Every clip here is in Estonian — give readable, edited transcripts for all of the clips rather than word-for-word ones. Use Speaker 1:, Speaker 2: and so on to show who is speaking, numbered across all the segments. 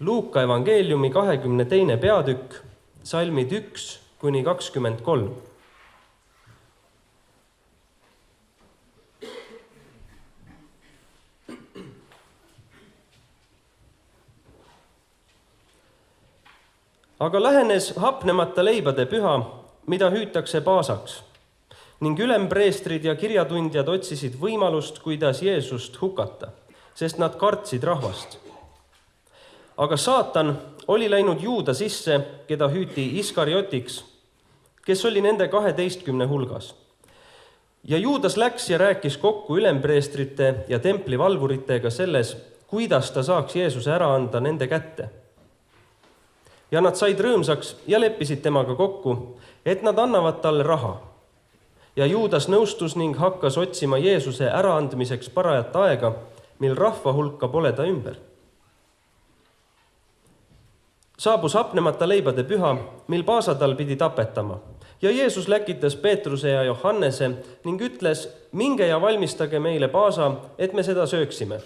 Speaker 1: Luuka evangeeliumi 22. peatükk, salmid 1-23. Aga lähenes hapnemata leibade püha, mida hüütakse paasaks, ning ülempreestrid ja kirjatundjad otsisid võimalust, kuidas Jeesust hukata, sest nad kartsid rahvast. Aga saatan oli läinud Juuda sisse, keda hüüti Iskariotiks, kes oli nende 12 hulgas. Ja Juudas läks ja rääkis kokku ülempreestrite ja templivalvuritega selles, kuidas ta saaks Jeesuse ära anda nende kätte. Ja nad said rõõmsaks ja leppisid temaga kokku, et nad annavad talle raha. Ja Juudas nõustus ning hakkas otsima Jeesuse äraandmiseks parajat aega, mil rahva hulka pole ta ümber. Saabus hapnemata leibade püha, mil paasatal pidi tapetama. Ja Jeesus läkitas Peetruse ja Johannese ning ütles, minge ja valmistage meile paasa, et me seda sööksime.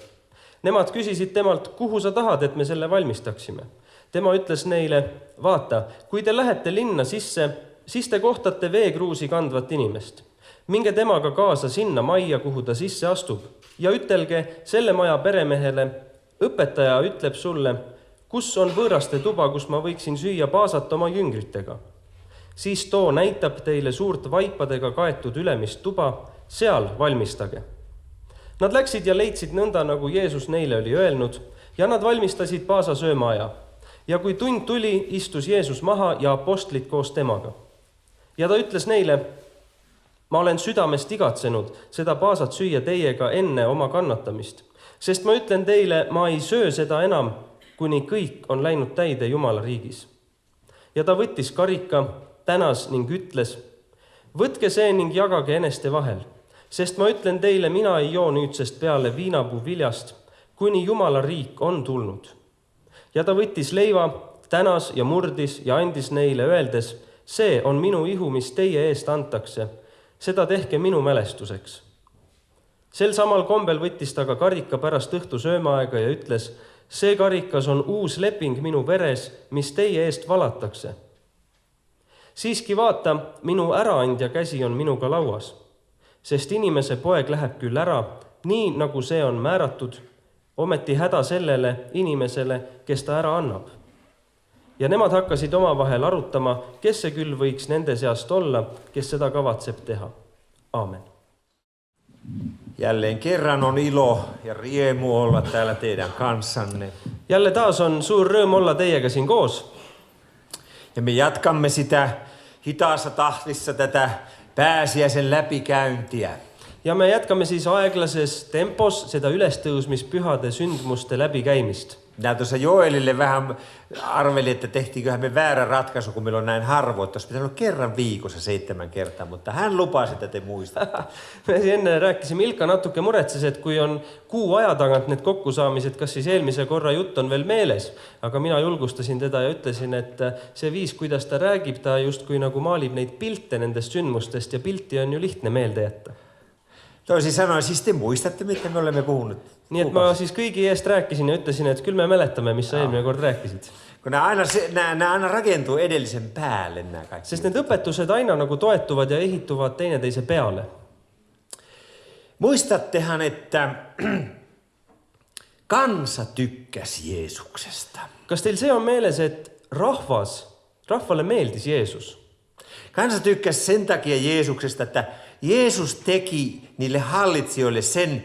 Speaker 1: Nemad küsisid temalt, kuhu sa tahad, et me selle valmistaksime. Tema ütles neile, vaata, kui te lähete linna sisse, siis te kohtate veekruusi kandvat inimest. Minge temaga kaasa sinna majja, kuhu ta sisse astub, ja ütelge selle maja peremehele, õpetaja ütleb sulle, kus on võõraste tuba, kus ma võiksin süüa paasat oma jüngritega. Siis too näitab teile suurt vaipadega kaetud ülemist tuba, seal valmistage. Nad läksid ja leidsid nõnda, nagu Jeesus neile oli öelnud, ja nad valmistasid paasa söömaaja. Ja kui tund tuli, istus Jeesus maha ja apostlid koos temaga. Ja ta ütles neile, ma olen südamest igatsenud seda paasat süüa teiega enne oma kannatamist, sest ma ütlen teile, ma ei söö seda enam, kuni kõik on läinud täide Jumala riigis. Ja ta võttis karika, tänas ning ütles, võtke see ning jagage eneste vahel, sest ma ütlen teile, mina ei joo nüüdsest peale viinapuu viljast, kuni Jumala riik on tulnud. Ja ta võttis leiva, tänas ja murdis ja andis neile öeldes, see on minu ihu, mis teie eest antakse. Seda tehke minu mälestuseks. Sel samal kombel võttis ta ka karika pärast õhtu söömaaega ja ütles, see karikas on uus leping minu veres, mis teie eest valatakse. Siiski vaata, minu äraandja käsi on minuga lauas, sest inimese poeg läheb küll ära, nii nagu see on määratud, ometi häda sellele inimesele, kes ta ära annab. Ja nemad hakkasid omavahel arutama, kes see küll võiks nende seast olla, kes seda kavatseb teha. Aamen.
Speaker 2: Jälleen kerran on ilo ja riemu olla täällä teidän kanssanne.
Speaker 1: Jälle taas on suur rõõm olla teiega siin koos.
Speaker 2: Ja me jatkamme sitä hitaassa tahtissa tätä pääsiäisen läpikäyntiä.
Speaker 1: Ja me jätkame siis aeglases tempos seda ülestõusmispühade sündmuste läbikäimist.
Speaker 2: Minä tuossa Joelille vähän arvelin, että tehtiinköhän me väärä ratkaisu, kun meillä on näin harvoin, että olisi pitänyt olla kerran viikossa 7 kertaa, mutta hän lupasi, että te muistatte.
Speaker 1: Me enne rääkisime, Ilka natuke muretses, et kui on kuu aja tagant need kokkusaamised, kas siis eelmise korra jutt on veel meeles, aga mina julgustasin teda ja ütlesin, et see viis, kuidas ta räägib, ta just kui nagu maalib neid pilte nendest sündmustest ja pilti on ju lihtne meelde jätta.
Speaker 2: Toisin sanoen, siis te muistatte, mitä me olemme puhunut.
Speaker 1: Nii et ma siis kõigi eest rääkisin ja ütlesin, et küll me mäletame, mis sa eelmine kord rääkisid.
Speaker 2: Kun nämä aina rakentuu edellisen päälle nämä kaikki.
Speaker 1: Sest need õpetused aina nagu toetuvad ja ehituvad teineteise peale.
Speaker 2: Muistattehan, että kansa tykkäsi Jeesuksesta.
Speaker 1: Kas teil see on meeles, et rahvalle meeldis Jeesus?
Speaker 2: Kansa tykkäsi sen takia Jeesuksesta, että Jeesus teki niille hallitsijoille sen,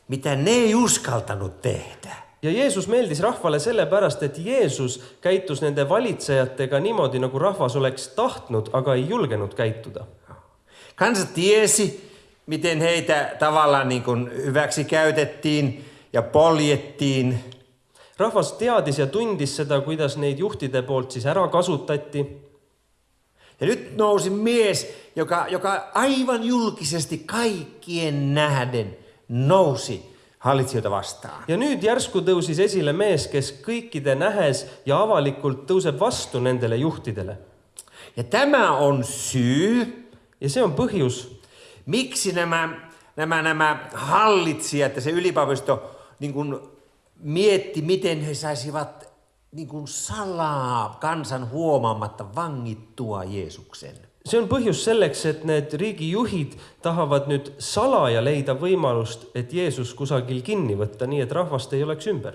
Speaker 2: mitä ne ei uskaltanut tehdä.
Speaker 1: Ja Jeesus meeldis rahvale sellepärast, et Jeesus käitus nende valitsejatega niimoodi, nagu rahvas oleks tahtnud, aga ei julgenud käituda.
Speaker 2: Kansa tiesi, miten heitä tavallaan niin kuin hyväksi käytettiin ja poljettiin.
Speaker 1: Rahvas teadis ja tundis seda, kuidas neid juhtide poolt siis ära kasutati.
Speaker 2: Ja nyt nousi mies, joka aivan julkisesti kaikkien nähden nousi hallitsijoita vastaan.
Speaker 1: Ja nüüd järsku tõusis esile mees, kes kõikide nähes ja avalikult tõuseb vastu nendele juhtidele.
Speaker 2: Ja tämä on syy.
Speaker 1: Ja see on põhjus.
Speaker 2: Miksi nämä hallitsijat ja se ylipaavisto niin kuin mietti, miten he saisivat niin kuin salaa kansan huomaamatta vangittua Jeesuksen.
Speaker 1: See on põhjus selleks, et need riigijuhid tahavad nüüd salaja leida võimalust, et Jeesus kusagil kinni võtta, nii et rahvast ei oleks ümber.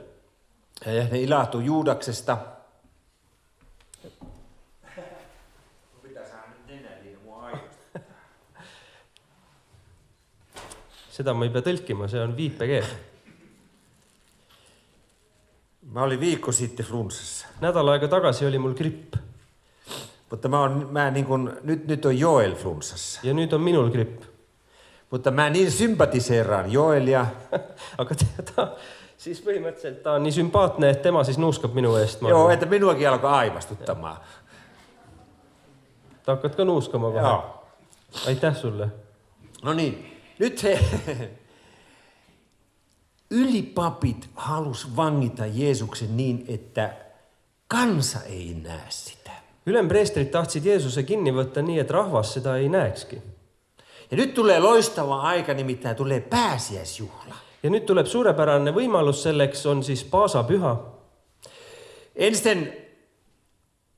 Speaker 2: Ja ne ilahtui Juudaksesta.
Speaker 1: Seda ma ei pea tõlkima, see on viipekeel.
Speaker 2: Mä olin viikko sitten flunssassa.
Speaker 1: Nädal aega tagasi oli mul gripp
Speaker 2: Mutta nyt on Joel flunssassa.
Speaker 1: ja nüüd on minul gripp.
Speaker 2: Mutta mä niin sympatiseeraan Joelia.
Speaker 1: Aga siis põhimõtteliselt ta on nii sümpaatne, et tema siis nuuskab minu eest.
Speaker 2: Joo, että minuakin alkoi aivastuttamaan.
Speaker 1: Ta hakkad ka nuuskama kohe.
Speaker 2: Joo.
Speaker 1: Aitäh sulle.
Speaker 2: No niin, nyt he ylipapit halus vangita Jeesuksen niin, että kansa ei näe sitä.
Speaker 1: Ülempreestrid tahtsid Jeesuse kinni võtta nii, et rahvas seda ei näekski.
Speaker 2: Ja nyt tulee loistava aika, nimittäin tulee pääsiäisjuhla.
Speaker 1: Ja nüüd tuleb suurepärane võimalus, selleks on siis paasapüha.
Speaker 2: Ensin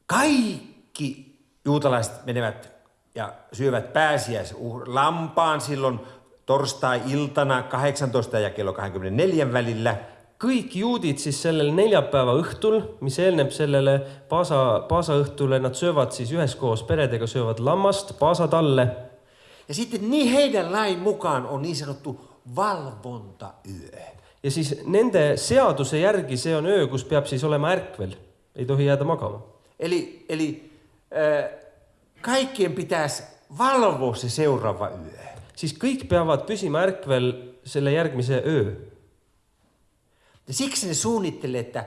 Speaker 2: kaikki juutalaiset menevät ja syövät pääsiäislampaan silloin torstai-iltana 18 ja kello 24 välillä.
Speaker 1: Kõik juudid siis sellel neljapäeva õhtul, mis eelneb sellele paasa õhtule, nad söövad siis üheskoos peredega, söövad lammast paasatalle.
Speaker 2: Ja sitten niin heidän lain mukaan on niin sanottu valvontayö.
Speaker 1: Ja siis nende seaduse järgi see on öö, kus peab siis olema ärkvel. Ei tohi jäädä makama.
Speaker 2: Eli kaikkien pitäisi valvoa se seuraava yö.
Speaker 1: Siis kõik peavad püsima ärkvel selle järgmise öö.
Speaker 2: Ja siksi ne suunnittelee, että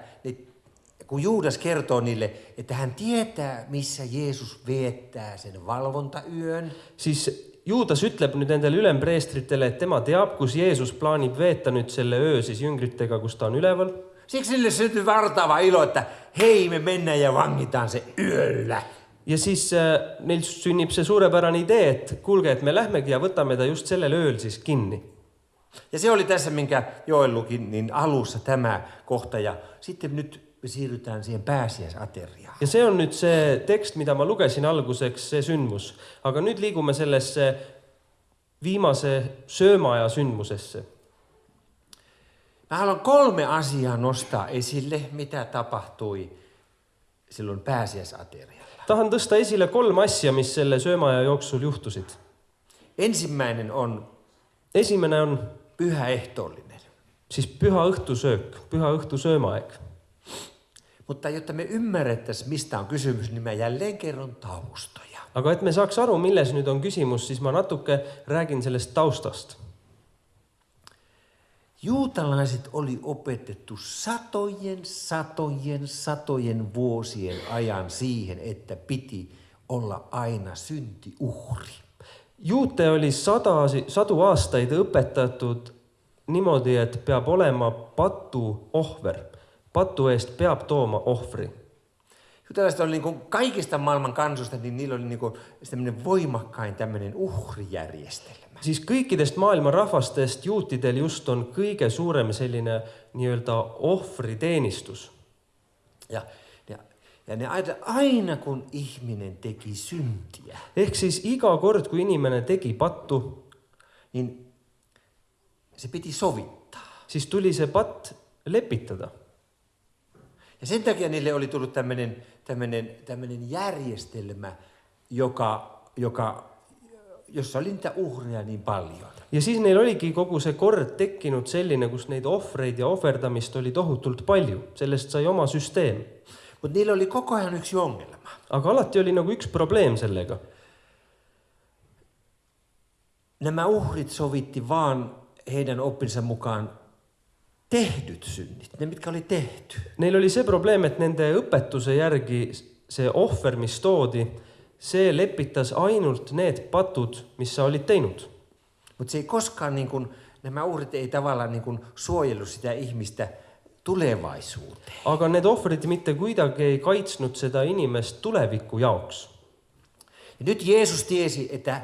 Speaker 2: kun Juudas kertoo niille, että hän tietää, missä Jeesus viettää sen valvontayön.
Speaker 1: Siis Juudas ütleb nüüd nendele ülempreestritele, et tema teab, kus Jeesus plaanib veeta nüüd selle öö siis jüngritega, kus ta on üleval.
Speaker 2: Siksi niille syntyy vartava ilo, että hei, me mennään ja vangitaan se yöllä.
Speaker 1: Ja siis neil sünnib see suurepärane idee, et kuulge, et me lähmegi ja võtame ta just sellel ööl siis kinni.
Speaker 2: Ja se oli tässä, minkä Joel luki niin alussa tämä kohta. Ja sitten nyt me siirrytään siihen pääsiäisateriaan.
Speaker 1: Ja see on nüüd see tekst, mida ma lugesin alguseks, see sündmus. Aga nüüd liigume sellesse viimase söömaaja sündmusesse.
Speaker 2: Mä haluan 3 asiaa nostaa esille, mitä tapahtui silloin pääsiäisaterialla.
Speaker 1: Tahan tõsta esile 3 asja, mis selle söömaaja jooksul juhtusid. Esimene on
Speaker 2: pyhä ehtoollinen.
Speaker 1: Siis püha õhtusöök, püha õhtusöömaaeg.
Speaker 2: Mutta jotta me ymmärrettäisiin, mistä on kysymys, niin mä jälleen kerron taustoja.
Speaker 1: Aga et me saaks aru, milles nüüd on küsimus, siis ma natuke räägin sellest taustast.
Speaker 2: Juutalaiset oli opetettu satojen vuosien ajan siihen, että piti olla aina syntiuhri.
Speaker 1: Juute oli sadu aastaid õpetatud niimoodi, et peab olema patu ohver. Patu eest peab tooma ohvri.
Speaker 2: Juutalaiset oli niin kuin kaikista maailman kansoista, niin niillä oli niin kuin tämmöinen voimakkain tämmöinen uhrijärjestelmä.
Speaker 1: Siis kõikidest maailma rahvastest juutidel just on kõige suurem selline nii-öelda ohvriteenistus.
Speaker 2: Ja ne aina kun ihminen teki syntiä.
Speaker 1: Ehk siis iga kord, kui inimene tegi pattu,
Speaker 2: niin se piti sovittaa.
Speaker 1: Siis tuli se patt lepitada.
Speaker 2: Ja sen takia niille oli tullut tämmöinen järjestelmä, jossa oli niitä uhreja niin paljon.
Speaker 1: Ja siis neil oligi kogu see kord tekkinud selline, kus neid ohvreid ja ohverdamist oli tohutult palju. Sellest sai oma süsteem.
Speaker 2: Mutta niillä oli koko ajan yksi ongelma.
Speaker 1: Aga alati oli nagu üks probleem sellega.
Speaker 2: Nämä uhrit sovitti vaan heidän oppinsa mukaan tehdyt synnit, ne mitkä oli tehty.
Speaker 1: Neil oli see probleem, et nende õpetuse järgi see ohver, mis toodi, see lepitas ainult need patud, mis sa olid teinud.
Speaker 2: Mutta se ei koskaan, niin kun, nämä uhrit ei tavallaan niin kun suojellut sitä ihmistä tulevaisuuteen.
Speaker 1: Aga need ohvrid mitte kuidagi ei kaitsnud seda inimest tuleviku jaoks.
Speaker 2: Ja nyt Jeesus tiesi, että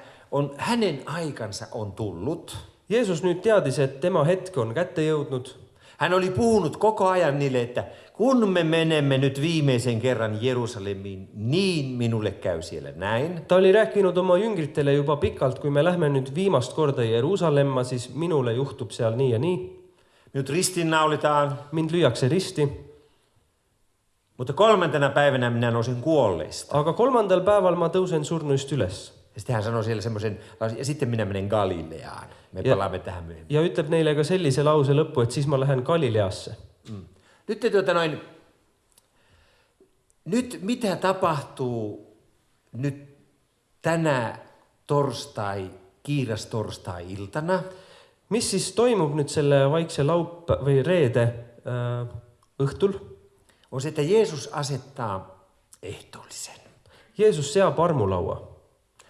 Speaker 2: hänen aikansa on tullut.
Speaker 1: Jeesus nüüd teadis, et tema hetk on kätte jõudnud.
Speaker 2: Hän oli puhunut koko ajan niille, että kun me menemme nyt viimeisen kerran Jerusalemiin, niin minulle käy siellä näin.
Speaker 1: Ta oli rääkinud oma jüngritele juba pikalt, kui me lähme nüüd viimast korda Jeruusalemma, siis minule juhtub seal nii ja nii.
Speaker 2: Minut ristiinnaulitaan,
Speaker 1: Mind lüüakse risti,
Speaker 2: mutta 3. päivänä minä nousin kuolleista.
Speaker 1: aga 3. päeval ma tõusen surnuist üles.
Speaker 2: Ja sitten hän sanoi siellä semmoisen, ja sitten minä menen Galileaan. Me palaamme tähän myöhemmin.
Speaker 1: Ja ütleb neile ka sellise lause lõppu, et siis ma lähen Galileasse.
Speaker 2: Nyt mitä tapahtuu nyt tänä kiirastorstai-iltana?
Speaker 1: Mis siis toimub nüüd selle vaikse või reede õhtul?
Speaker 2: On se, että Jeesus asettaa ehtoollisen.
Speaker 1: Jeesus seab armulaua.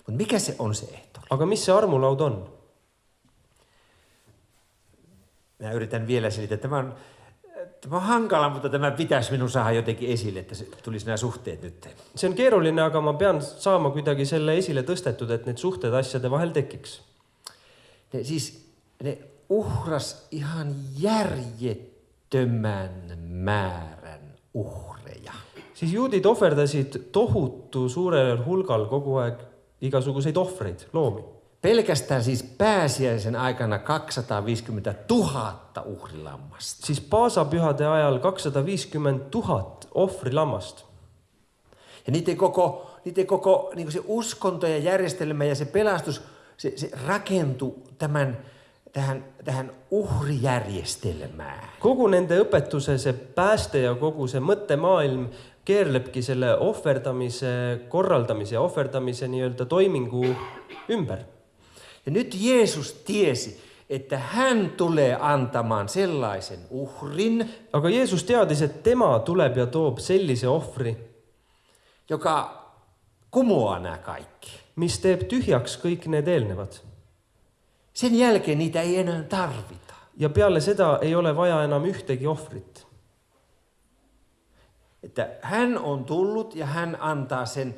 Speaker 2: Mutta mikä se on se ehtoollinen?
Speaker 1: Aga mis see armulaud on?
Speaker 2: Mä yritän vielä selittää. Tämä on hankala, mutta tämä pitäisi minun saada jotenkin esille, että se tulisi nämä suhteet nyt.
Speaker 1: See on keeruline, aga ma pean saama kuidagi selle esile tõstetud, et need suhted asjade vahel tekiks.
Speaker 2: Ne uhras ihan järjettömän määrän uhreja.
Speaker 1: Siis juudid ohverdasid tohutu suurel hulgal kogu aeg igasuguseid ohvreid, loomi.
Speaker 2: Pelkästään siis pääsiäisen aikana 250 000 uhrilammasta.
Speaker 1: Siis paasapühade ajal 250 000 ohvrilammast.
Speaker 2: Ja niiden koko niin se uskonto ja järjestelmä ja se pelastus, se rakentui tähän uhrijärjestelmään.
Speaker 1: Kogu nende õpetuse, see pääste ja kogu see mõttemaailm keerlebki selle ohverdamise korraldamise ja ohverdamise nii-öelda toimingu ümber.
Speaker 2: Ja nyt Jeesus tiesi, että hän tulee antamaan sellaisen uhrin,
Speaker 1: aga Jeesus teadis, et tema tuleb ja toob sellise ohvri,
Speaker 2: joka kumoaa nämä kaikki.
Speaker 1: mis teeb tühjaks kõik need eelnevad.
Speaker 2: Sen jälkeen niitä ei enää tarvita.
Speaker 1: Ja peale seda ei ole vaja enam ühtegi ohvrit.
Speaker 2: Että hän on tullut ja hän antaa sen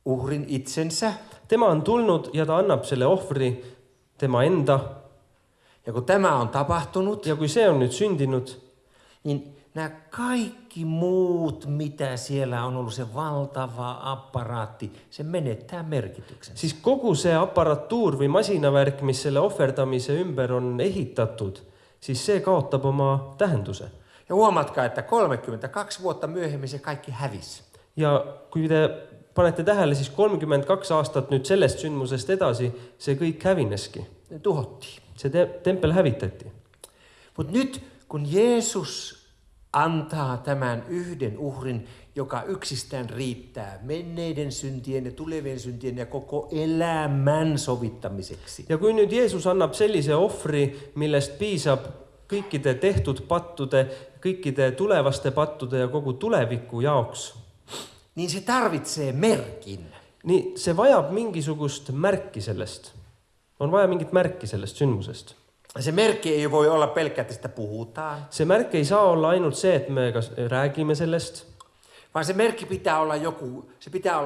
Speaker 2: uhrin itsensä.
Speaker 1: Tema on tulnud ja ta annab selle ohvri tema enda.
Speaker 2: Ja kun tämä on tapahtunut,
Speaker 1: Ja kui see on nüüd sündinud,
Speaker 2: niin nämä kaikki muut, mitä siellä on ollut, se valtava apparaatti, se menettää merkityksensä.
Speaker 1: siis kogu see aparatuur või masinavärk, mis selle ohverdamise ümber on ehitatud, siis see kaotab oma tähenduse.
Speaker 2: Ja huomatkaa, että 32 vuotta myöhemmin se kaikki hävisi.
Speaker 1: Ja kui te panete tähele, siis 32 aastat nüüd sellest sündmusest edasi, see kõik hävineski.
Speaker 2: Ne tuhottiin.
Speaker 1: See tempel hävitati.
Speaker 2: Mutta nyt kun Jeesus antaa tämän yhden uhrin, joka yksistään riittää menneiden syntien ja tulevien syntien ja koko elämän sovittamiseksi.
Speaker 1: Ja kui nüüd Jeesus annab sellise ohvri, millest piisab kõikide tehtud pattude, kõikide tulevaste pattude ja kogu tuleviku jaoks,
Speaker 2: Niin se tarvitsee merkin.
Speaker 1: nii see vajab mingisugust märki sellest. On vaja mingit märki sellest sündmusest.
Speaker 2: Se merkki ei voi olla pelkkä, että sitä puhutaan,
Speaker 1: See märk ei saa olla ainult see, et me kas räägime sellest.
Speaker 2: vaan se merkki pitää olla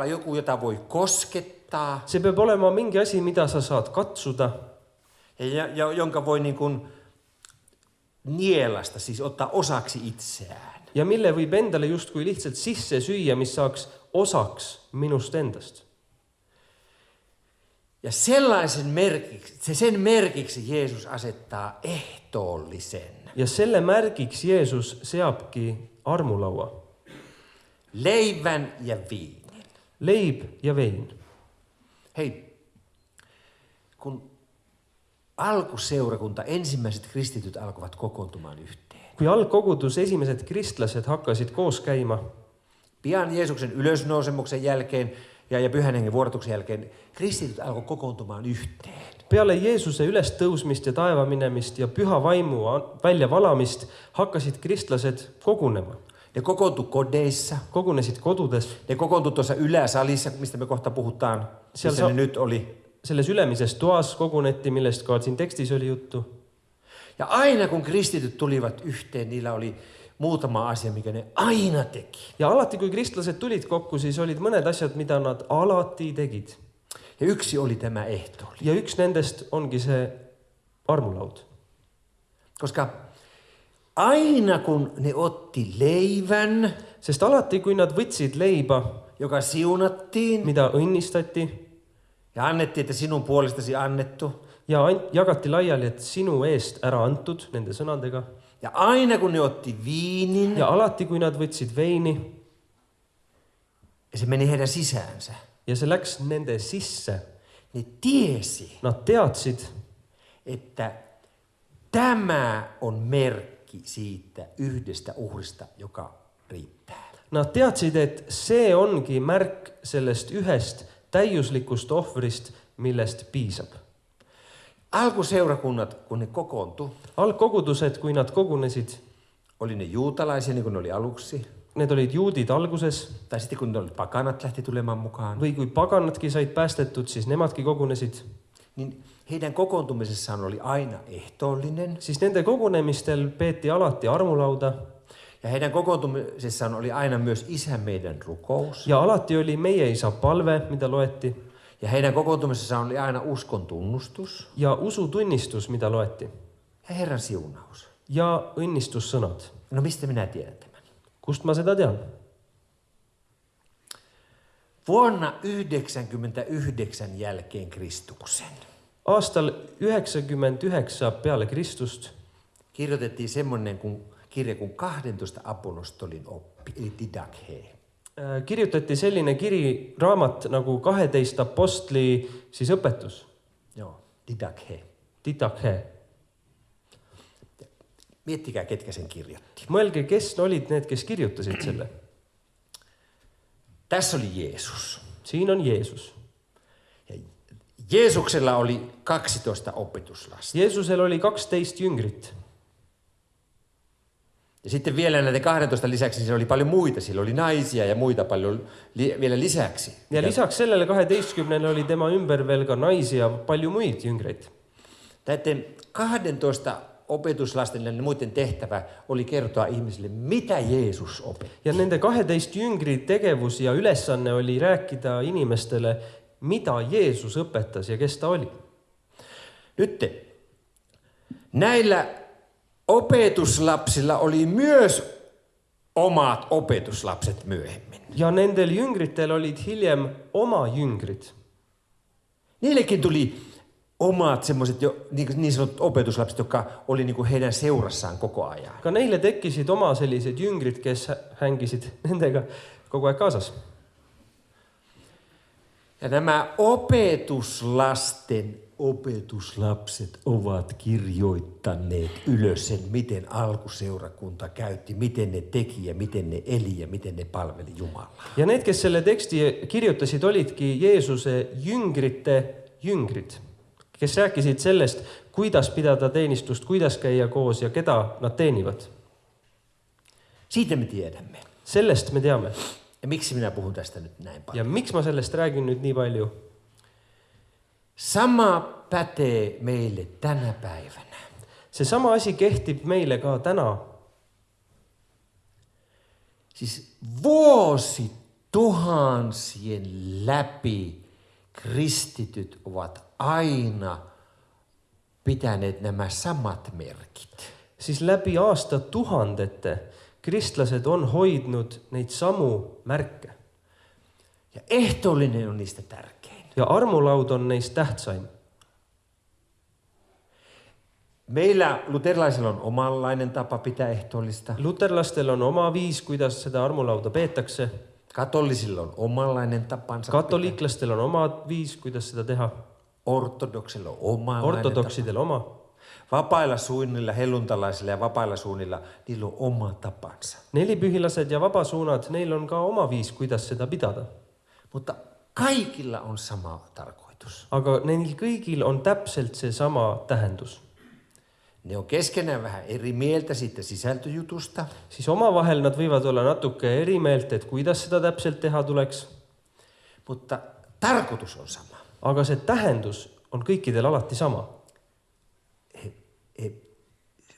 Speaker 2: joku, jota voi koskettaa
Speaker 1: See peab olema mingi asi, mida sa saad katsuda
Speaker 2: ja jonka voi niin kuin nielasta, siis ottaa osaksi itseään.
Speaker 1: ja mille võib endale justkui lihtsalt sisse süüa, mis saaks osaks minust endast.
Speaker 2: Ja sen merkiksi Jeesus asettaa ehtoollisen.
Speaker 1: Ja selle märgiks Jeesus seabki armulaua.
Speaker 2: Leivän ja viinin.
Speaker 1: Leib ja vein.
Speaker 2: Hei, kun alkuseurakunta, ensimmäiset kristityt alkoivat kokoontumaan yhteen.
Speaker 1: Kui algkogudus esimesed kristlased hakkasid koos käima,
Speaker 2: Pian Jeesuksen ylösnousemuksen jälkeen ja Pyhän Hengen vuorotuksen jälkeen kristityt alkoivat kokoontumaan yhteen.
Speaker 1: peale Jeesuse ülestõusmist ja taeva minemist ja püha vaimu väljavalamist hakkasid kristlased kogunema.
Speaker 2: Ne kokoontui kodeissa,
Speaker 1: Kogunesid kodudes.
Speaker 2: ne kokoontui tuossa yläsalissa, mistä me kohta puhutaan, missä ne nyt oli.
Speaker 1: Selles ülemises toas koguneti, millest ka siin tekstis oli juttu.
Speaker 2: Ja aina kun kristityt tulivat yhteen, niillä oli muutama asia, mikä ne aina teki.
Speaker 1: Ja alati, kui kristlased tulid kokku, siis olid mõned asjad, mida nad alati tegid.
Speaker 2: Ja yksi oli tämä ehtooli.
Speaker 1: Ja üks nendest ongi see armulaud.
Speaker 2: Koska aina kun ne otti leivän,
Speaker 1: Sest alati, kui nad võtsid leiba,
Speaker 2: joka siunattiin
Speaker 1: mida õnnistati
Speaker 2: ja annettiin, että sinun puolestasi annettu,
Speaker 1: ja jagati laiali, et sinu eest ära antud nende sõnadega.
Speaker 2: ja aina kun ne otti viinin,
Speaker 1: Ja alati, kui nad võtsid veini
Speaker 2: ja se meni heidän sisäänsä,
Speaker 1: ja see läks nende sisse,
Speaker 2: ne tiesi,
Speaker 1: nad teadsid,
Speaker 2: että tämä on merkki siitä yhdestä uhrista, joka riittää.
Speaker 1: nad teadsid, et see ongi märk sellest ühest täiuslikust ohvrist, millest piisab.
Speaker 2: Alkuseurakunnat, kun ne kokoontu,
Speaker 1: Algkogudused, kui nad kogunesid,
Speaker 2: oli ne juutalaisia niin kuin ne oli aluksi,
Speaker 1: need olid juudid alguses
Speaker 2: tai sitten kun ne oli pakanat lähti tulemaan mukaan,
Speaker 1: või kui paganadki said päästetud, siis nemadki kogunesid.
Speaker 2: niin heidän kokoontumisessaan oli aina ehtoollinen,
Speaker 1: Siis nende kogunemistel peeti alati armulauda
Speaker 2: ja heidän kokoontumisessaan oli aina myös Isä meidän rukous,
Speaker 1: ja alati oli meie isa palve, mida loeti,
Speaker 2: ja heidän kokoontumisessaan oli aina uskon tunnustus
Speaker 1: ja usutunnistus, mida loeti,
Speaker 2: ja Herran siunaus.
Speaker 1: ja õnnistussõnad.
Speaker 2: No mistä minä tiedän tämän?
Speaker 1: Kust ma seda tean?
Speaker 2: Vuonna 99 jälkeen Kristuksen
Speaker 1: Aastal 99 peale Kristust
Speaker 2: kirjoitettiin semmoinen kirja kuin 12 apostolin oppi, eli Didache.
Speaker 1: kirjutati selline kiri, raamat nagu 12 apostli siis õpetus,
Speaker 2: Joo, Didache.
Speaker 1: Didache.
Speaker 2: Miettikää, ketkä sen kirjoitti.
Speaker 1: Mõelge, kes olid need, kes kirjutasid selle.
Speaker 2: Tässä oli Jeesus.
Speaker 1: Siin on Jeesus.
Speaker 2: Ja Jeesuksella oli 12 opetuslasta.
Speaker 1: Jeesusel oli 12 jüngrit.
Speaker 2: Ja sitten vielä näiden 12 lisäksi siellä oli paljon muita. Siellä oli naisia ja muita paljon vielä lisäksi.
Speaker 1: Ja lisaks sellele 12 oli tema ümber veel ka naisi ja palju muid jüngreid.
Speaker 2: Näiden 12 opetuslasten ja muiden tehtävä oli kertoa ihmisille, mitä Jeesus opetti.
Speaker 1: Ja nende 12 jüngri tegevus ja ülesanne oli rääkida inimestele, mida Jeesus õpetas ja kes ta oli.
Speaker 2: Nyt näillä opetuslapsilla oli myös omat opetuslapset myöhemmin.
Speaker 1: Ja nendel jüngritel olid hiljem oma jüngrid.
Speaker 2: Niillekin tuli omat semmoiset niin sanotut opetuslapset, jotka oli niin kuin heidän seurassaan koko ajan.
Speaker 1: Ka neile tekkisid oma sellised jüngrid, kes hängisid nendega kogu aeg kaasas.
Speaker 2: Ja nämä opetuslapset ovat kirjoittaneet ylös sen, miten alkuseurakunta käytti, miten ne teki ja miten ne eli ja miten ne palveli Jumalaa.
Speaker 1: Ja need, kes selle teksti kirjutasid, olidki Jeesuse jüngrite jüngrid, kes rääkisid sellest, kuidas pidada teenistust, kuidas käia koos ja keda nad teenivad.
Speaker 2: Siitä me tiedämme.
Speaker 1: Sellest me teame.
Speaker 2: Ja miksi minä puhun tästä nyt näin paljon?
Speaker 1: Ja miks ma sellest räägin nüüd nii palju?
Speaker 2: Sama pätee meille tänä päivänä.
Speaker 1: See sama asi kehtib meile ka täna.
Speaker 2: Siis vuosituhansien läpi kristityt ovat aina pitäneet nämä samat merkit.
Speaker 1: Siis läbi aastatuhandete kristlased on hoidnud neid samu märke.
Speaker 2: Ja ehtoollinen on niistä tärkein.
Speaker 1: Ja armulaud on neist tähtsain.
Speaker 2: Meillä luterilaisilla on omanlainen tapa pitää ehtoollista.
Speaker 1: Luterlastel on oma viis, kuidas seda armulauda peetakse.
Speaker 2: Katolisilla on omanlainen tapansa.
Speaker 1: Katoliiklastel on oma viis, kuidas seda teha.
Speaker 2: Ortodoksilla on omanlainen
Speaker 1: Ortodoksidel oma.
Speaker 2: tapa. Vapailla suunnilla, helluntalaisilla ja vapailla suunnilla, niillä on oma tapansa.
Speaker 1: Nelipühilased ja vabasuunad, neil on ka oma viis, kuidas seda pidada.
Speaker 2: Mutta kaikilla on sama tarkoitus.
Speaker 1: Aga neil kõigil on täpselt see sama tähendus.
Speaker 2: Ne on keskenään vähän eri mieltä siitä sisältöjutusta.
Speaker 1: Siis omavahel nad võivad olla natuke eri meelt, et kuidas seda täpselt teha tuleks.
Speaker 2: Mutta tarkoitus on sama.
Speaker 1: Aga see tähendus on kõikidel alati sama.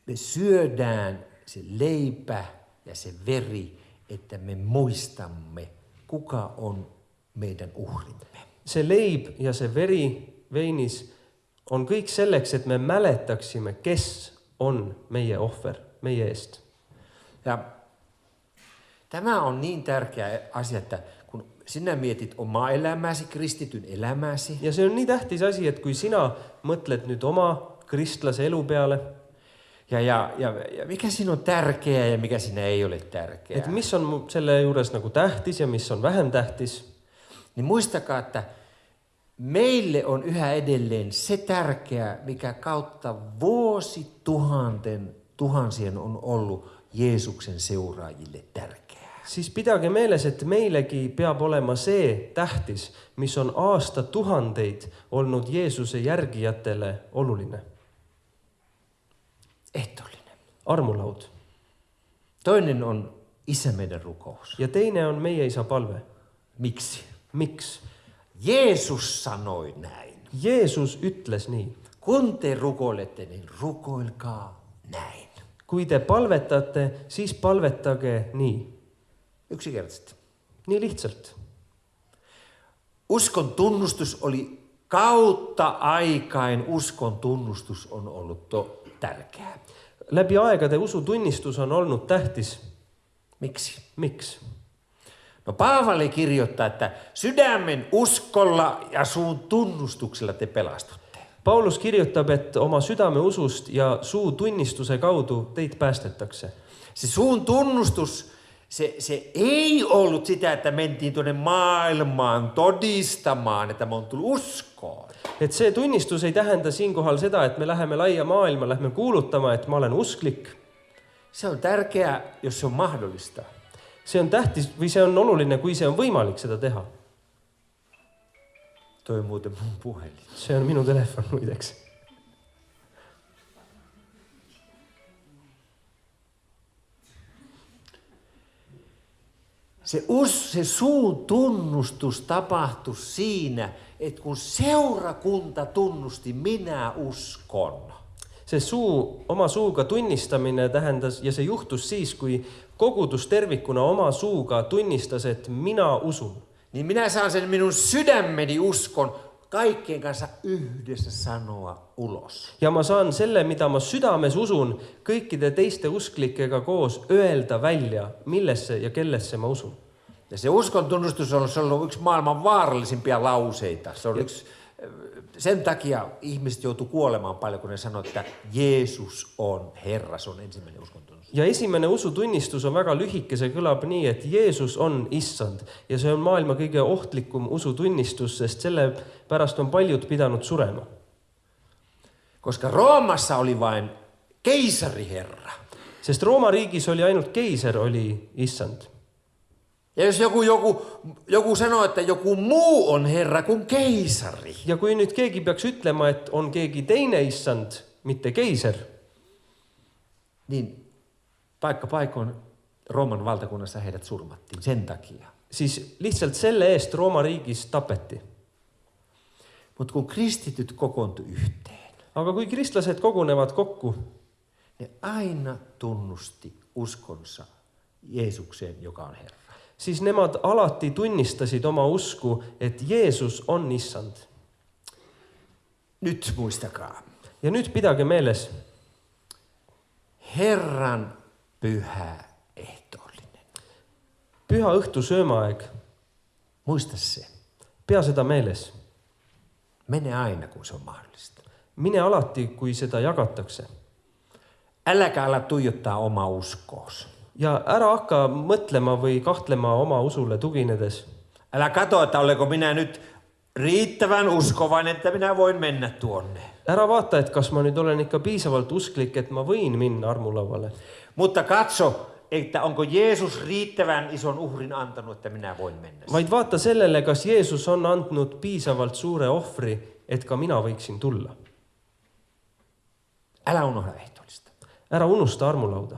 Speaker 2: Me syödään se leipä ja se veri, että me muistamme, kuka on meidän uhrimme.
Speaker 1: See leib ja see veri veinis on kõik selleks, et me mäletaksime, kes on meie ohver, meie eest.
Speaker 2: Ja tämä on niin tärkeä asia, että kun sinä mietit omaa elämääsi, kristityn elämääsi,
Speaker 1: Ja see on nii tähtis asi, et kui sina mõtled nüüd oma kristlase elu peale,
Speaker 2: ja mikä siinä on tärkeää ja mikä siinä ei ole tärkeää,
Speaker 1: et mis on selle juures nagu tähtis ja mis on vähem tähtis,
Speaker 2: niin muistakaa, että meille on yhä edelleen se tärkeää, mikä kautta tuhansien on ollut Jeesuksen seuraajille tärkeää.
Speaker 1: siis pidage meeles, et meilegi peab olema see tähtis, mis on aastatuhandeid olnud Jeesuse järgijatele oluline.
Speaker 2: Ehtoollinen.
Speaker 1: Armulaud.
Speaker 2: Toinen on Isä meidän rukous.
Speaker 1: Ja teine on meie isa palve.
Speaker 2: Miksi?
Speaker 1: Miks?
Speaker 2: Jeesus sanoi näin.
Speaker 1: Jeesus ütles nii.
Speaker 2: Kun te rukoilette, niin rukoilkaa näin.
Speaker 1: Kui te palvetate, siis palvetage nii.
Speaker 2: Yksinkertaisesti.
Speaker 1: Nii lihtsalt.
Speaker 2: Uskon tunnustus oli kautta aikain, uskon tunnustus on ollut tärkeää.
Speaker 1: Läbi aegade usutunnistus on olnud tähtis.
Speaker 2: Miksi?
Speaker 1: Miks?
Speaker 2: No Paavali kirjoittaa, että sydämen uskolla ja suun tunnustuksella te pelastutte.
Speaker 1: Paulus kirjutab, et oma südame usust ja suu tunnistuse kaudu teid päästetakse.
Speaker 2: Se suun tunnustus, se ei ollut sitä, että mentiin tuonne maailmaan todistamaan, että me on tullut uskoon.
Speaker 1: Et see tunnistus ei tähenda siinkohal seda, et me läheme laia maailma, lähme kuulutama, et ma olen usklik.
Speaker 2: Se on tärkeää, jos se on mahdollista.
Speaker 1: See on tähtis või see on oluline, kui see on võimalik seda teha.
Speaker 2: Toi on muuten mun puhelin.
Speaker 1: See on minu telefon muideks.
Speaker 2: Se suun tunnustus tapahtui siinä, että kun seurakunta tunnusti, minä uskon.
Speaker 1: See oma suuga tunnistamine tähendas ja see juhtus siis, kui kogudus tervikuna oma suuga tunnistas, et mina usun.
Speaker 2: Niin minä saan sen minun sydämeni uskon kaikkien kanssa yhdessä sanoa ulos.
Speaker 1: Ja ma saan selle, mida ma südames usun, kõikide teiste usklikega koos öelda välja, millesse ja kellesse ma usun.
Speaker 2: Ja se uskon tunnustus on ollut yksi maailman vaarallisimpia lauseita. Se on sen takia ihmiset joutuu kuolemaan paljon, kun ne sanoo, että Jeesus on Herra. Se on ensimmäinen uskon tunnustus.
Speaker 1: Ja esimene usutunnistus on väga lühike, see kõlab nii, et Jeesus on issand. Ja see on maailma kõige ohtlikum usutunnistus, sest selle pärast on paljud pidanud surema.
Speaker 2: Koska Roomassa oli vain keisariherra.
Speaker 1: Sest Rooma riigis oli ainult keiser, oli issand.
Speaker 2: Ja jos joku sanoo, että joku muu on herra kuin keisari.
Speaker 1: Ja kui nüüd keegi peaks ütlema, et on keegi teine issand, mitte keiser,
Speaker 2: niin paikkoin Rooman valtakunnassa heidät surmattiin sen takia.
Speaker 1: siis lihtsalt selle eest Rooma riigis tapeti.
Speaker 2: Mutta kun kristityt kokoontui yhteen,
Speaker 1: Aga kui kristlased kogunevad kokku,
Speaker 2: ne aina tunnusti uskonsa Jeesukseen, joka on Herra.
Speaker 1: siis nemad alati tunnistasid oma usku, et Jeesus on issand.
Speaker 2: Nyt muistakaa.
Speaker 1: Ja nüüd pidage meeles,
Speaker 2: Herran pyhä ehtoollinen.
Speaker 1: püha õhtu söömaaeg,
Speaker 2: Muista se.
Speaker 1: pea seda meeles.
Speaker 2: Mene aina, kun se on mahdollista.
Speaker 1: Mine alati, kui seda jagatakse.
Speaker 2: Äläkä ala tuijottaa oma uskoos.
Speaker 1: Ja ära hakka mõtlema või kahtlema oma usule tuginedes.
Speaker 2: Älä katso, että olenko minä nyt riittävän uskovainen, että minä voin mennä tuonne.
Speaker 1: Ära vaata, et kas ma nüüd olen ikka piisavalt usklik, et ma võin minna armulavale.
Speaker 2: Mutta katso, että onko Jeesus riittävän ison uhrin antanut, että minä voin mennä.
Speaker 1: Vaid vaata sellele, kas Jeesus on andnud piisavalt suure ohvri, et ka mina võiksin tulla.
Speaker 2: Älä unohda ehtoollista.
Speaker 1: Ära unusta armulauda.